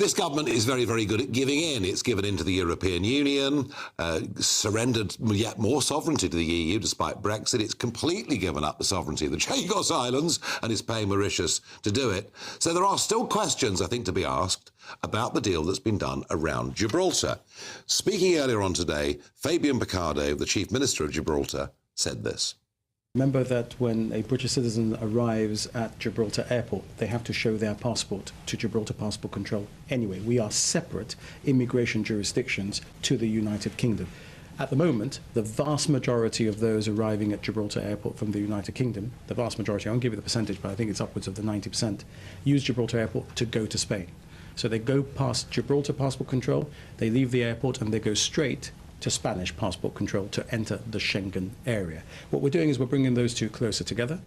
This government is very, very good at giving in. It's given in to the European Union, surrendered yet more sovereignty to the EU despite Brexit. It's completely given up the sovereignty of the Chagos Islands and is paying Mauritius to do it. So there are still questions, I think, to be asked about the deal that's been done around Gibraltar. Speaking earlier on today, Fabian Picardo, the Chief Minister of Gibraltar, said this. Remember that when a British citizen arrives at Gibraltar Airport, they have to show their passport to Gibraltar Passport Control. Anyway, we are separate immigration jurisdictions to the United Kingdom. At the moment, the vast majority of those arriving at Gibraltar Airport from the United Kingdom, the vast majority, I won't give you the percentage, but I think it's upwards of the 90%, use Gibraltar Airport to go to Spain. So they go past Gibraltar Passport Control, they leave the airport and they go straight to Spanish passport control to enter the Schengen area. What we're doing is we're bringing those two closer together.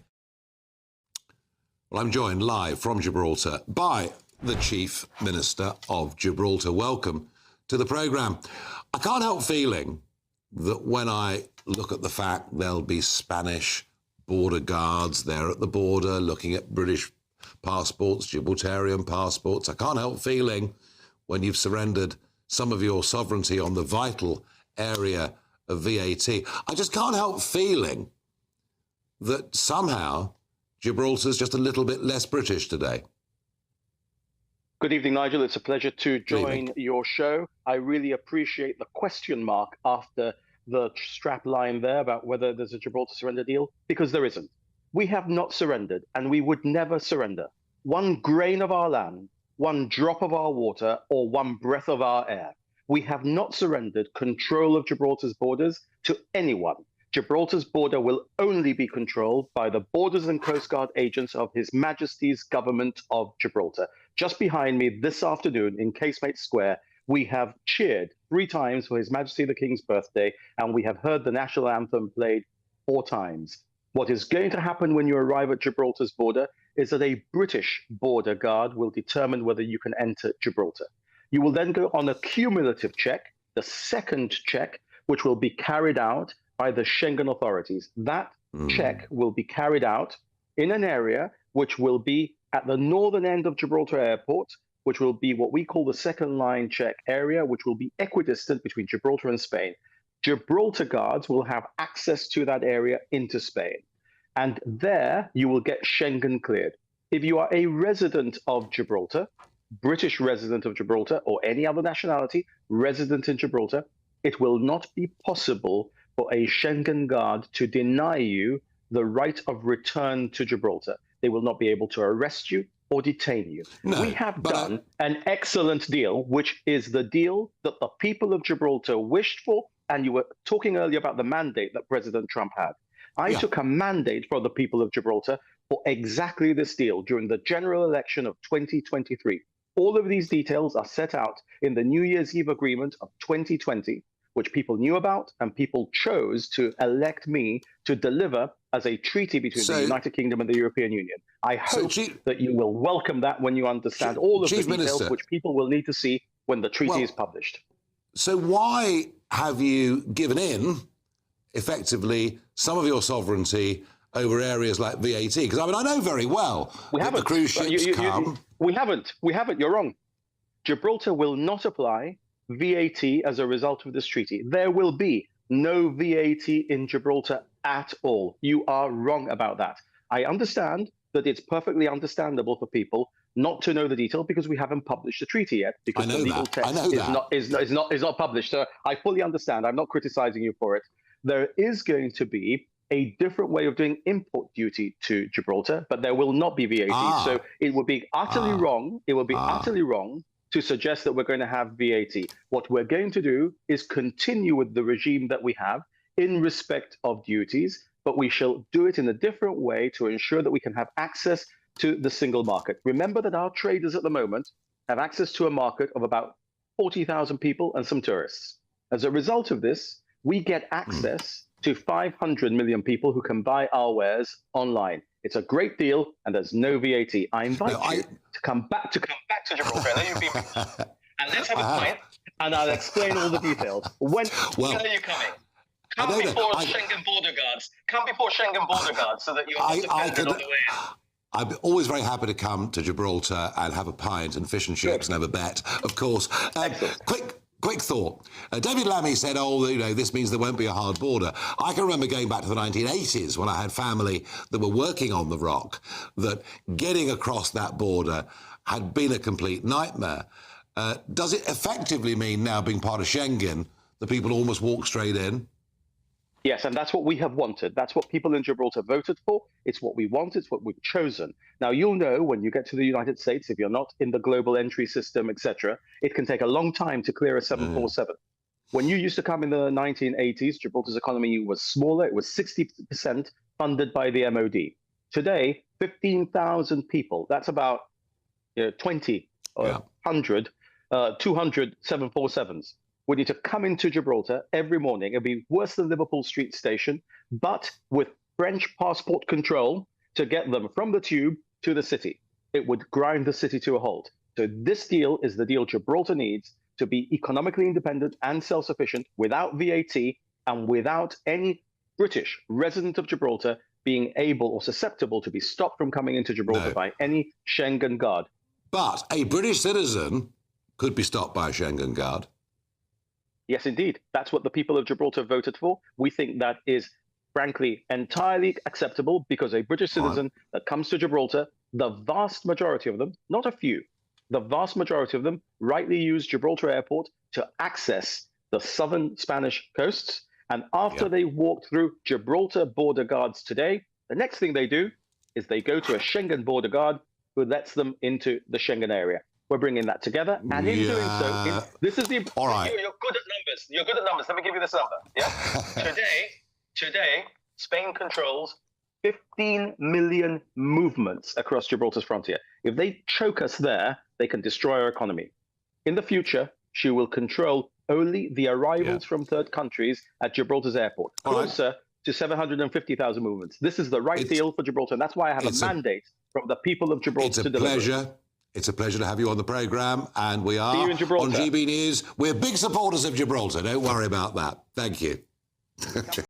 Well, I'm joined live from Gibraltar by the Chief Minister of Gibraltar. Welcome to the programme. I can't help feeling that when I look at the fact there'll be Spanish border guards there at the border looking at British passports, Gibraltarian passports, I can't help feeling when you've surrendered some of your sovereignty on the vital area of VAT, I just can't help feeling that somehow Gibraltar's just a little bit less British today. Good evening, Nigel. It's a pleasure to join your show. I really appreciate the question mark after the strap line there about whether there's a Gibraltar surrender deal, because there isn't. We have not surrendered, and we would never surrender one grain of our land, one drop of our water, or one breath of our air. We have not surrendered control of Gibraltar's borders to anyone. Gibraltar's border will only be controlled by the Borders and Coast Guard agents of His Majesty's Government of Gibraltar. Just behind me this afternoon in Casemate Square, we have cheered 3 times for His Majesty the King's birthday, and we have heard the national anthem played 4 times. What is going to happen when you arrive at Gibraltar's border is that a British border guard will determine whether you can enter Gibraltar. You will then go on a cumulative check, the second check, which will be carried out by the Schengen authorities. That check will be carried out in an area which will be at the northern end of Gibraltar Airport, which will be what we call the second line check area, which will be equidistant between Gibraltar and Spain. Gibraltar guards will have access to that area into Spain. And there you will get Schengen cleared. If you are a resident of Gibraltar, British resident of Gibraltar, or any other nationality resident in Gibraltar, it will not be possible for a Schengen guard to deny you the right of return to Gibraltar. They will not be able to arrest you or detain you. No, we have done an excellent deal, which is the deal that the people of Gibraltar wished for, and you were talking earlier about the mandate that President Trump had. I took a mandate from the people of Gibraltar for exactly this deal during the general election of 2023. All of these details are set out in the New Year's Eve agreement of 2020, which people knew about and people chose to elect me to deliver as a treaty between the United Kingdom and the European Union. I hope that you will welcome that when you understand all of the details which people will need to see when the treaty is published. So why have you given in, effectively, some of your sovereignty over areas like VAT? Because, I mean, I know very well that the cruise ships come... We haven't. You're wrong. Gibraltar will not apply VAT as a result of this treaty. There will be no VAT in Gibraltar at all. You are wrong about that. I understand that it's perfectly understandable for people not to know the detail because we haven't published the treaty yet, because the legal text is not published. So I fully understand. I'm not criticizing you for it. There is going to be a different way of doing import duty to Gibraltar, but there will not be VAT. So it would be utterly wrong. It would be utterly wrong to suggest that we're going to have VAT. What we're going to do is continue with the regime that we have in respect of duties, but we shall do it in a different way to ensure that we can have access to the single market. Remember that our traders at the moment have access to a market of about 40,000 people and some tourists. As a result of this, we get access to 500 million people who can buy our wares online. It's a great deal, and there's no VAT. I invite you to come back to Gibraltar. And let's have a pint, and I'll explain all the details. When are you coming? Come before Schengen border guards. Come before Schengen border guards, so that you're not dependent on the way in. I'm always very happy to come to Gibraltar and have a pint, and fish and chips, never bet, of course. Quick thought. David Lammy said, this means there won't be a hard border. I can remember going back to the 1980s when I had family that were working on the Rock, that getting across that border had been a complete nightmare. Does it effectively mean now, being part of Schengen, that people almost walk straight in? Yes, and that's what we have wanted. That's what people in Gibraltar voted for. It's what we want. It's what we've chosen. Now, you'll know when you get to the United States, if you're not in the global entry system, etc., it can take a long time to clear a 747. When you used to come in the 1980s, Gibraltar's economy was smaller. It was 60% funded by the MOD. Today, 15,000 people. That's about 20 or 100, 200 747s. We need to come into Gibraltar every morning. It'll be worse than Liverpool Street Station, but with French passport control to get them from the tube to the city. It would grind the city to a halt. So this deal is the deal Gibraltar needs to be economically independent and self-sufficient without VAT and without any British resident of Gibraltar being able or susceptible to be stopped from coming into Gibraltar by any Schengen guard. But a British citizen could be stopped by a Schengen guard. Yes, indeed. That's what the people of Gibraltar voted for. We think that is, frankly, entirely acceptable because a British citizen that comes to Gibraltar, the vast majority of them, not a few, the vast majority of them rightly use Gibraltar Airport to access the southern Spanish coasts. And after they walk through Gibraltar border guards today, the next thing they do is they go to a Schengen border guard who lets them into the Schengen area. We're bringing that together, and in doing so, this is the. All right. You're good at numbers. You're good at numbers. Let me give you this number. Yeah. Today, Spain controls 15 million movements across Gibraltar's frontier. If they choke us there, they can destroy our economy. In the future, she will control only the arrivals from third countries at Gibraltar's airport, closer to 750,000 movements. This is the right deal for Gibraltar, and that's why I have a mandate from the people of Gibraltar to deliver. It's a pleasure to have you on the programme, and we are on GB News. We're big supporters of Gibraltar. Don't worry about that. Thank you.